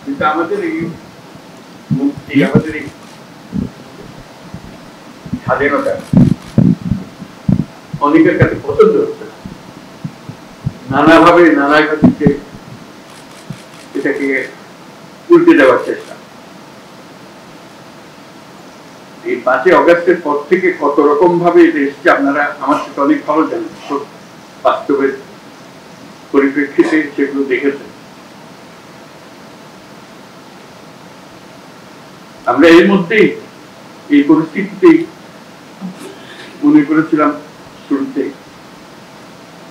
কিন্তু আমাদের এই মুক্তি, আমাদের এই স্বাধীনতা অনেকের কাছে পছন্দ হচ্ছে না, নানাভাবে নানা গতিতে এটাকে উল্টে দেওয়ার চেষ্টা। এই 5ই অগাস্টের পর থেকে কত রকম ভাবে এটা এসছে আপনারা আমার সাথে অনেক ভালো জানেন, বাস্তবের পরিপ্রেক্ষিতে সেগুলো দেখেছেন। আমরা এর মধ্যেই এই পরিস্থিতিতেই মনে করেছিলাম শুরুতে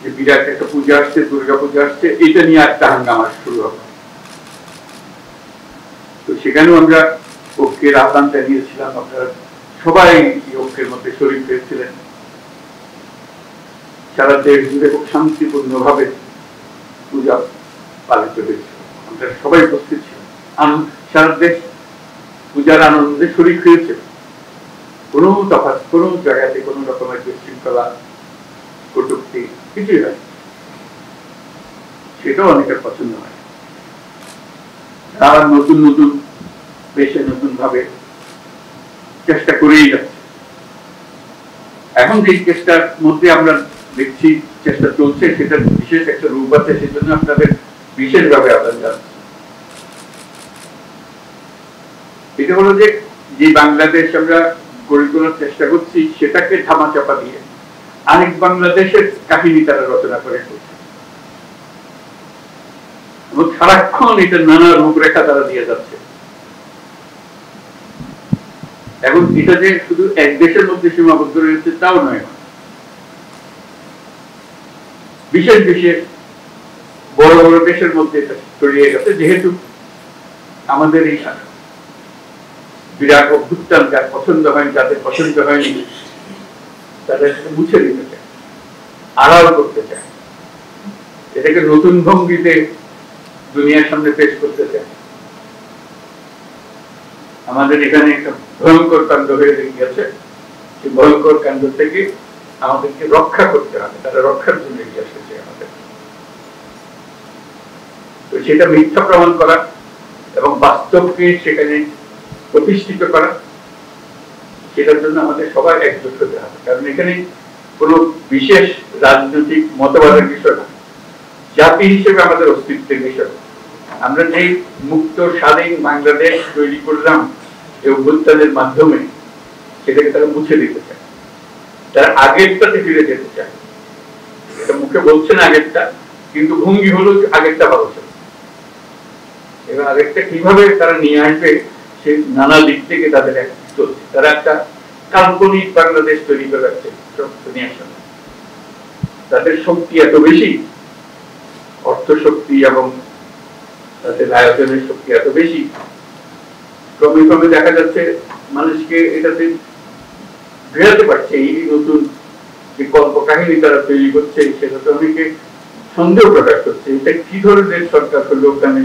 যে বিরাট একটা পূজা আসছে, দুর্গা পূজা আসছে, এটা নিয়ে একটা হাঙ্গামা শুরু হবে। তো সেখানেও আমরা ঐক্যের আহ্বান জানিয়েছিলাম, আপনারা সবাই এই ঐক্যের মধ্যে শরীর হয়েছিলেন। সারা দেশ জুড়ে খুব শান্তিপূর্ণ ভাবে পূজা পালিত হয়েছিল, আমরা সবাই উপস্থিত ছিলাম, সারা দেশ পূজার আনন্দে শরীর হয়েছে। কোনো তফাৎ, কোনো জায়গাতে কোনো রকমের বিশৃঙ্খলা, কটূক্তি কিছুই হয়, সেটাও অনেকের পছন্দ হয়। তারা নতুন নতুন দেশে নতুন ভাবে চেষ্টা করেই যাচ্ছে। এখন যে চেষ্টার মধ্যে আমরা দেখছি চেষ্টা চলছে, সেটা বিশেষ একটা রূপ আছে, সেজন্য আপনাদের বিশেষভাবে আহ্বান জানাচ্ছি। এটা হলো যে বাংলাদেশ আমরা গড়ে তোলার চেষ্টা করছি, সেটাকে ধামাচাপা দিয়ে আরেক বাংলাদেশের কাহিনী তারা রচনা করে করছে এবং সারাক্ষণ এটা নানা রূপরেখা তারা দিয়ে যাচ্ছে। এখন এটা যে শুধু এক দেশের মধ্যে সীমাবদ্ধ রয়েছে তাও নয়, বিশেষ বিশেষ বড় বড় দেশের মধ্যে এটা ছড়িয়ে গেছে, যেহেতু আমাদের এই বিরাট অভ্যুত্থান যার পছন্দ হয়নি, যাদের পছন্দ হয়নি, তাদের মুছে দিতে চায়, আড়াল করতে চায়, এটাকে নতুন ভঙ্গিতে দুনিয়ার সামনে পেশ করতে চায়। আমাদের এখানে একটা ভয়ঙ্কর কাণ্ড হয়ে গিয়েছে, সেই ভয়ঙ্কর কাণ্ড থেকে আমাদেরকে রক্ষা করতে হবে, তারা রক্ষার জন্য এগিয়ে এসেছে আমাদের। তো সেটা মিথ্যা প্রমাণ করা এবং বাস্তবকে সেখানে প্রতিষ্ঠিত করা, সেটার জন্য আমাদের সবাই একজোট হতে হবে। কারণ এখানে কোনো বিশেষ রাজনৈতিক মতবাদের বিষয় না, জাতি হিসেবে আমাদের অস্তিত্বের বিষয়। আমরা যে মুক্ত স্বাধীন বাংলাদেশ তৈরি করলাম এই অভ্যুত্থানের মাধ্যমে, সেটাকে তারা মুছে দিতে চায়, তারা আগেরটাতে ফিরে যেতে চায়। এটা মুখে বলছেন আগেরটা, কিন্তু ভঙ্গি হলো আগেরটা ভালো ছিল। এবার আগেরটা কিভাবে তারা নিয়ে আসবে সেই নানা দিক থেকে তাদের চলছে। তারা একটা কাল্পনিক বাংলাদেশ তৈরি করে রাখছে দুনিয়ার সামনে। তাদের শক্তি এত বেশি, অর্থ শক্তি এবং তাদের আয়োজনের শক্তি এত বেশি, ক্রমে ক্রমে দেখা যাচ্ছে মানুষকে এটাতে ঘেরাতে পারছে। এই নতুন যে কল্পকাহিনী তারা তৈরি করছে, সেটাতে অনেকে সন্দেহ প্রকাশ করছে, এটা কি ধরনের সরকার হলো ওখানে,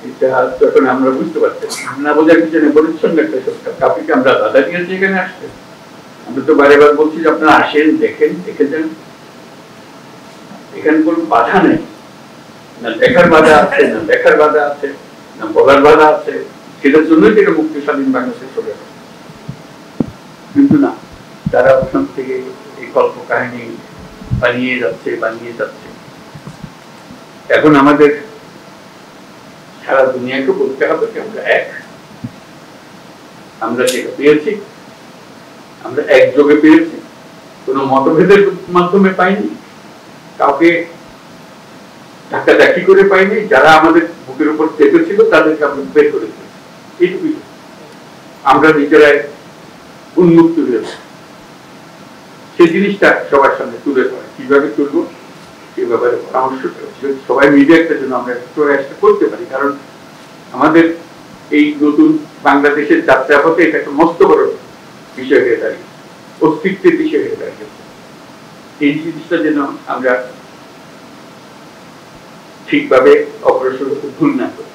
এটা তখন আমরা বুঝতে পারছি না। বোঝার পিছনে পরিচ্ছন্ন একটা সরকার, কাউকে আমরা বাধা দিয়েছি এখানে আসতে? আমরা তো বারে বার বলছি যে আপনারা আসেন, দেখেন, দেখে যান। এখানে কোনো বাধা নেই, না দেখার বাধা আছে, না দেখার বাধা আছে, না বলার বাধা আছে। সেটার জন্যই থেকে মুক্তি স্বাধীন বাংলাদেশে চলে আসে। কিন্তু না, তারা ওখান থেকে এই কল্পকাহিনী বানিয়ে যাচ্ছে। এখন আমাদের সারা দুনিয়াকে বলতে হবে যে আমরা এক, আমরা যেটা পেয়েছি আমরা একযোগে পেয়েছি, কোনো মতভেদের মাধ্যমে পাইনি, কাউকে ধাক্কাধাক্কি করে পাইনি। যারা আমাদের বুকের উপর চেপেছিল তাদেরকে আমরা বের করে দিয়েছি, এইটুকুই। আমরা নিজেরাই উন্মুক্ত হয়েছি। সেই জিনিসটা সবার সামনে তুলে ধরা, কিভাবে তুলবো সে ব্যাপারে পরামর্শ সবাই মিলে একটা জন্য আমরা প্রয়াসটা করতে পারি। কারণ আমাদের এই নতুন বাংলাদেশের যাত্রাপথে এটা একটা মস্ত বড় বিষয় হয়ে দাঁড়িয়ে, অস্তিত্বের বিষয় হয়ে দাঁড়িয়ে। এই জিনিসটা যেন আমরা ঠিকভাবে অগ্রসর হতে ভুল না করি,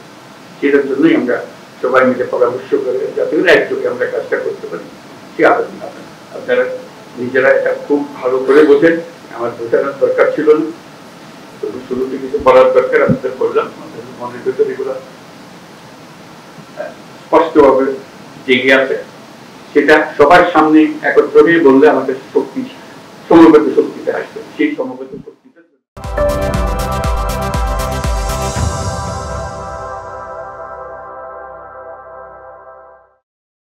সেটার জন্যই আমরা সবাই মিলে পরামর্শ করে যাতে একযোগে আমরা কাজটা করতে পারি সে আবেদন। আপনারা নিজেরা এটা খুব ভালো করে বোঝেন, আমার বোঝানোর দরকার ছিল না, তবু শুরুতে কিছু বলার দরকার আপনাদের বললাম। আমাদের মনের ভেতরে এগুলো স্পষ্টভাবে জেগে আছে, সেটা সবার সামনে একত্র হয়ে বললে আমাদের শক্তি, সমবেত শক্তিতে আসবে। সেই সমবেত শক্তি